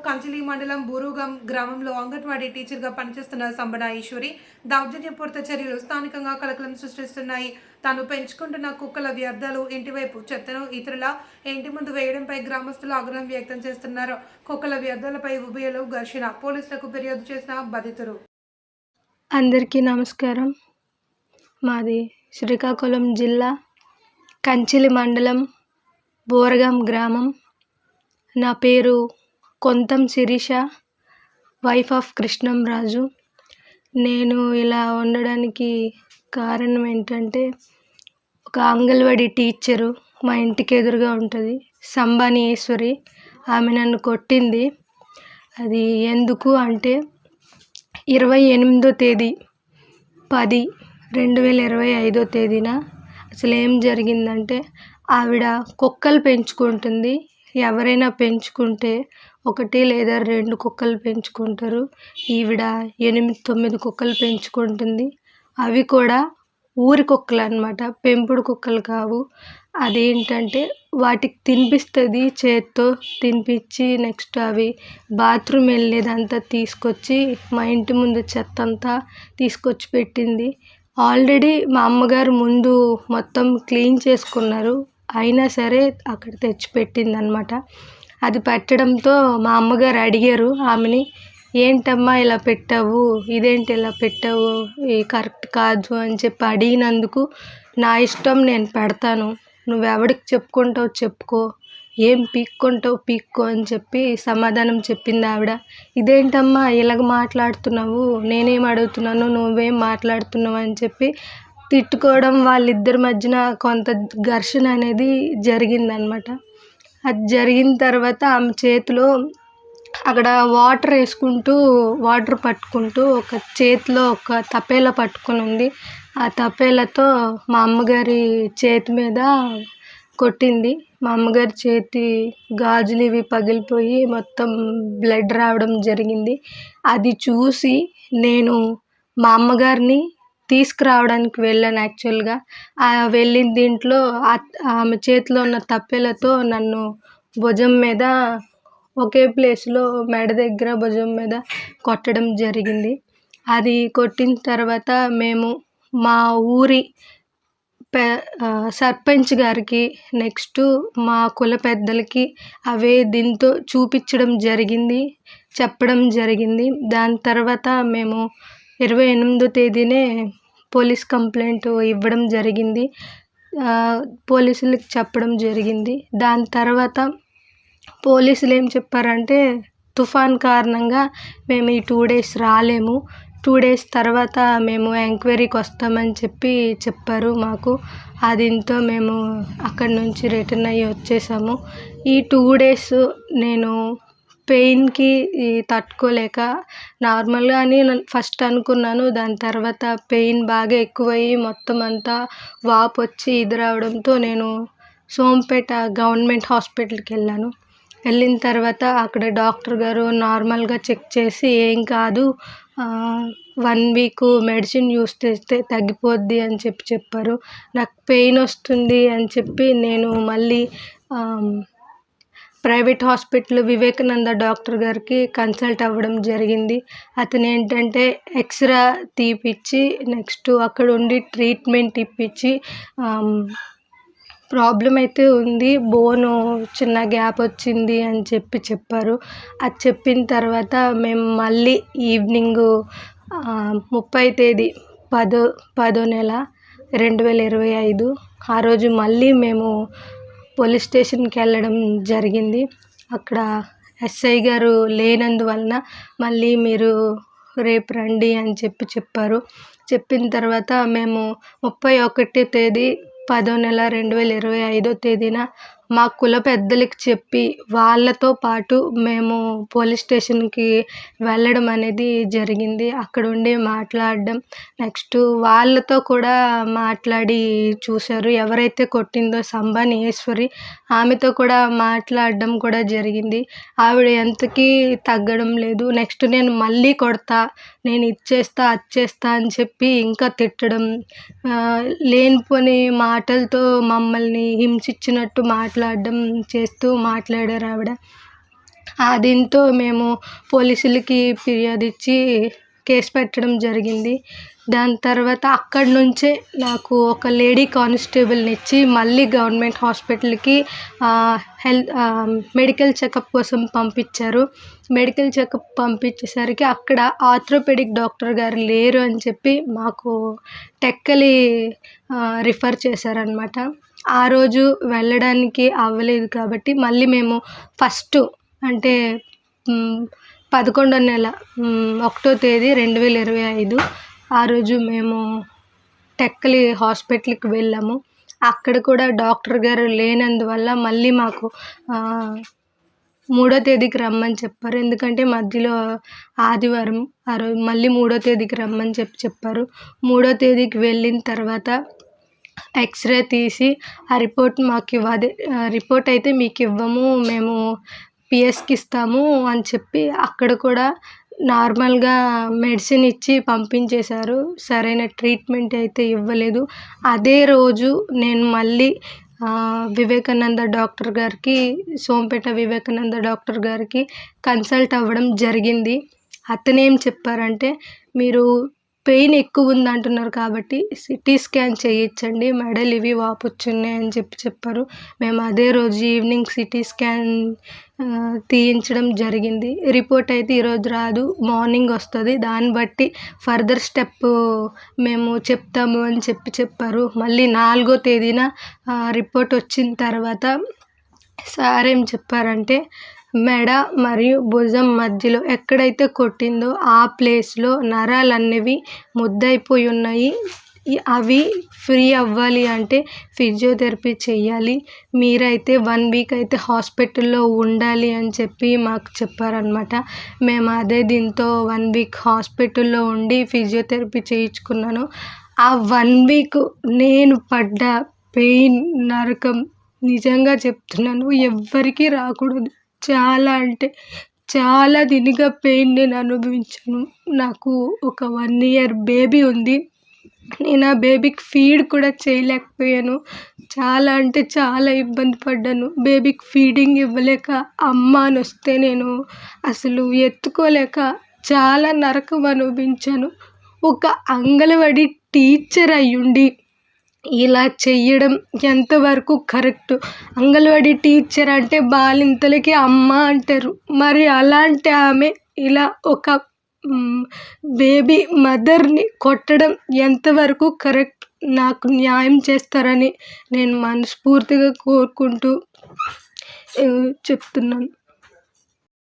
కంచిలి మండలం బూరుగం గ్రామంలో అంగన్వాడీ టీచర్గా పనిచేస్తున్న సంబన ఈశ్వరి దౌర్జన్యపూరిత చర్యలు స్థానికంగా కలకలం సృష్టిస్తున్నాయి. తాను పెంచుకుంటున్న కుక్కల వ్యర్థాలు ఇంటివైపు చెత్తను ఇతరుల ఇంటి ముందు వేయడంపై గ్రామస్తులు ఆగ్రహం వ్యక్తం చేస్తున్నారు. కుక్కల వ్యర్థాలపై ఉభయలు ఘర్షణ, పోలీసులకు ఫిర్యాదు చేసిన బాధితులు. అందరికీ నమస్కారం. మాది శ్రీకాకుళం జిల్లా కంచిలి మండలం బూరగం గ్రామం. నా పేరు కొంతం శిరీష, వైఫ్ ఆఫ్ కృష్ణంరాజు. నేను ఇలా ఉండడానికి కారణం ఏంటంటే, ఒక అంగన్వాడీ టీచరు మా ఇంటికి ఎదురుగా ఉంటుంది, సంబాని ఈశ్వరి. ఆమె నన్ను కొట్టింది. అది ఎందుకు అంటే 28వ తేదీ 10/2025 అసలు ఏం జరిగిందంటే, ఆవిడ కుక్కలు పెంచుకుంటుంది. ఎవరైనా పెంచుకుంటే 1 లేదా 2 కుక్కలు పెంచుకుంటారు. ఈవిడ 8-9 కుక్కలు పెంచుకుంటుంది. అవి కూడా ఊరి కుక్కలు అన్నమాట, పెంపుడు కుక్కలు కావు. అదేంటంటే వాటికి తినిపిస్తుంది, చేత్తో తినిపించి నెక్స్ట్ అవి బాత్రూమ్ వెళ్ళేదంతా తీసుకొచ్చి మా ఇంటి ముందు చెత్త అంతా తీసుకొచ్చి పెట్టింది. ఆల్రెడీ మా అమ్మగారు ముందు మొత్తం క్లీన్ చేసుకున్నారు, అయినా సరే అక్కడ తెచ్చిపెట్టింది అన్నమాట. అది పెట్టడంతో మా అమ్మగారు అడిగారు ఆమెని, ఏంటమ్మా ఇలా పెట్టావు, ఇదేంటి ఇలా పెట్టావు, ఇది కరెక్ట్ కాదు అని చెప్పి అడిగినందుకు, నా ఇష్టం, నేను పెడతాను, నువ్వెవడికి చెప్పుకుంటావు చెప్పుకో, ఏం పీక్కుంటావు పీక్కో అని చెప్పి సమాధానం చెప్పింది ఆవిడ. ఇదేంటమ్మా ఇలాగ మాట్లాడుతున్నావు, నేనేం అడుగుతున్నాను నువ్వేం మాట్లాడుతున్నావు అని చెప్పి తిట్టుకోవడం, వాళ్ళిద్దరి మధ్యన కొంత ఘర్షణ అనేది జరిగిందనమాట. అది జరిగిన తర్వాత ఆమె చేతిలో అక్కడ వాటర్ పట్టుకుంటూ ఒక చేతిలో ఒక తపేలా పట్టుకొని ఉంది. ఆ తపేలతో మా అమ్మగారి చేతి మీద కొట్టింది. మా అమ్మగారి చేతి గాజులు ఇవి పగిలిపోయి మొత్తం బ్లడ్ రావడం జరిగింది. అది చూసి నేను మా అమ్మగారిని తీసుకురావడానికి వెళ్ళాను. యాక్చువల్గా వెళ్ళిన దీంట్లో ఆమె చేతిలో ఉన్న తప్పెలతో నన్ను భుజం మీద ఒకే ప్లేస్లో మెడ దగ్గర భుజం మీద కొట్టడం జరిగింది. అది కొట్టిన తర్వాత మేము మా ఊరి సర్పంచ్ గారికి, నెక్స్ట్ మా కుల పెద్దలకి దీంతో చూపించడం జరిగింది, చెప్పడం జరిగింది. దాని తర్వాత మేము 28వ తేదీనే పోలీస్ కంప్లైంట్ ఇవ్వడం జరిగింది, పోలీసులకు చెప్పడం జరిగింది. దాని తర్వాత పోలీసులు ఏం చెప్పారంటే, తుఫాన్ కారణంగా మేము ఈ 2 days రాలేము, 2 days తర్వాత మేము ఎంక్వైరీకి వస్తామని చెప్పారు మాకు. దీంతో మేము అక్కడి నుంచి రిటర్న్ అయ్యి వచ్చేసాము. ఈ 2 days నేను పెయిన్కి తట్టుకోలేక నార్మల్గానే ఫస్ట్ అనుకున్నాను. దాని తర్వాత పెయిన్ బాగా ఎక్కువయ్యి మొత్తం అంతా వాపు వచ్చి ఇది రావడంతో నేను సోంపేట గవర్నమెంట్ హాస్పిటల్కి వెళ్ళాను. వెళ్ళిన తర్వాత అక్కడ డాక్టర్ గారు నార్మల్గా చెక్ చేసి, ఏం కాదు, 1 week మెడిసిన్ యూస్ చేస్తే తగ్గిపోద్ది అని చెప్పారు. నాకు పెయిన్ వస్తుంది అని చెప్పి నేను మళ్ళీ ప్రైవేట్ హాస్పిటల్ వివేకానంద డాక్టర్ గారికి కన్సల్ట్ అవ్వడం జరిగింది. అతను ఏంటంటే ఎక్స్రే తీపిచ్చి నెక్స్ట్ అక్కడ ఉండి ట్రీట్మెంట్ ఇప్పించి, ప్రాబ్లం అయితే ఉంది, బోను చిన్న గ్యాప్ వచ్చింది అని చెప్పారు. అది చెప్పిన తర్వాత మేము మళ్ళీ ఈవినింగ్ 30వ తేదీ 10వ నెల 2025 ఆ రోజు మళ్ళీ మేము పోలీస్ స్టేషన్కి వెళ్ళడం జరిగింది. అక్కడ ఎస్ఐ గారు లేనందువలన మళ్ళీ మీరు రేపు రండి అని చెప్పారు. చెప్పిన తర్వాత మేము 31వ తేదీ 10వ నెల 2025 మా కుల పెద్దలకి చెప్పి వాళ్ళతో పాటు మేము పోలీస్ స్టేషన్కి వెళ్ళడం అనేది జరిగింది. అక్కడ ఉండి మాట్లాడడం, నెక్స్ట్ వాళ్ళతో కూడా మాట్లాడి చూశారు. ఎవరైతే కొట్టిందో సంబాని ఈశ్వరి, ఆమెతో కూడా మాట్లాడడం కూడా జరిగింది. ఆవిడ ఎంతకీ తగ్గడం లేదు. నెక్స్ట్ నేను మళ్ళీ కొడతా, నేను ఇది చేస్తా అది చేస్తా అని చెప్పి ఇంకా తిట్టడం, లేనిపోని మాటలతో మమ్మల్ని హింసించినట్టు మాట్లాడడం చేస్తూ మాట్లాడారు ఆవిడ. దీంతో మేము పోలీసులకి ఫిర్యాదు ఇచ్చి కేసు పెట్టడం జరిగింది. దాని తర్వాత అక్కడి నుంచే నాకు ఒక లేడీ కానిస్టేబుల్ని ఇచ్చి మళ్ళీ గవర్నమెంట్ హాస్పిటల్కి మెడికల్ చెకప్ కోసం పంపించారు. మెడికల్ చెకప్ పంపించేసరికి అక్కడ ఆర్థోపెడిక్ డాక్టర్ గారు లేరు అని చెప్పి మాకు టెక్కలి రిఫర్ చేశారనమాట. ఆ రోజు వెళ్ళడానికి అవ్వలేదు కాబట్టి మళ్ళీ మేము ఫస్ట్ అంటే 11వ నెల 1వ తేదీ 2025 ఆ రోజు మేము టెక్కలి హాస్పిటల్కి వెళ్ళాము. అక్కడ కూడా డాక్టర్ గారు లేనందువల్ల మళ్ళీ మాకు 3వ తేదీకి రమ్మని చెప్పారు. ఎందుకంటే మధ్యలో ఆదివారం, ఆ రోజు మళ్ళీ 3వ తేదీకి రమ్మని చెప్పారు. 3వ తేదీకి వెళ్ళిన తర్వాత ఎక్స్రే తీసి ఆ రిపోర్ట్ రిపోర్ట్ అయితే మీకు ఇవ్వము, మేము పిఎస్కి ఇస్తాము అని చెప్పి అక్కడ కూడా నార్మల్గా మెడిసిన్ ఇచ్చి పంపించేశారు. సరైన ట్రీట్మెంట్ అయితే ఇవ్వలేదు. అదే రోజు నేను మళ్ళీ వివేకానంద డాక్టర్ గారికి, సోంపేట వివేకానంద డాక్టర్ గారికి కన్సల్ట్ అవ్వడం జరిగింది. అతనేం చెప్పారంటే, మీరు పెయిన్ ఎక్కువ ఉందంటున్నారు కాబట్టి సిటీ స్కాన్ చేయించండి, మెడలు ఇవి వాపొచ్చున్నాయి అని చెప్పారు. మేము అదే రోజు ఈవినింగ్ సిటీ స్కాన్ తీయించడం జరిగింది. రిపోర్ట్ అయితే ఈరోజు రాదు, మార్నింగ్ వస్తుంది. దాన్ని బట్టి ఫర్దర్ స్టెప్ మేము చెప్తాము అని చెప్పారు. మళ్ళీ 4వ తేదీన రిపోర్ట్ వచ్చిన తర్వాత సార్ ఏం చెప్పారంటే, మెడ మరియు భుజం మధ్యలో ఎక్కడైతే కొట్టిందో ఆ ప్లేస్లో నరాలు అనేవి ముద్దయిపోయి ఉన్నాయి. అవి ఫ్రీ అవ్వాలి అంటే ఫిజియోథెరపీ చేయాలి. మీరైతే 1 వీక్ అయితే హాస్పిటల్లో ఉండాలి అని చెప్పి మాకు చెప్పారనమాట. మేము అదే దీంతో 1 వీక్ హాస్పిటల్లో ఉండి ఫిజియోథెరపీ చేయించుకున్నాను. ఆ 1 వీక్ నేను పడ్డ పెయిన్, నరకం నిజంగా చెప్తున్నాను, ఎవ్వరికీ రాకూడదు. చాలా అంటే చాలా దీనిగా పెయిన్ నేను అనుభవించాను. నాకు ఒక 1 ఇయర్ బేబీ ఉంది. నేను ఆ బేబీకి ఫీడ్ కూడా చేయలేకపోయాను. చాలా అంటే చాలా ఇబ్బంది పడ్డాను. బేబీకి ఫీడింగ్ ఇవ్వలేక అమ్మ అని వస్తే నేను అసలు ఎత్తుకోలేక చాలా నరకం అనుభవించాను. ఒక అంగన్వాడీ టీచర్ అయ్యుండి ఇలా చెయ్యడం ఎంతవరకు కరెక్ట్? అంగన్వాడీ టీచర్ అంటే బాలింతలకి అమ్మ అంటారు. మరి అలాంటి ఆమె ఇలా ఒక బేబీ మదర్ని కొట్టడం ఎంతవరకు కరెక్ట్? నాకు న్యాయం చేస్తారని నేను మనస్ఫూర్తిగా కోరుకుంటూ చెప్తున్నాను.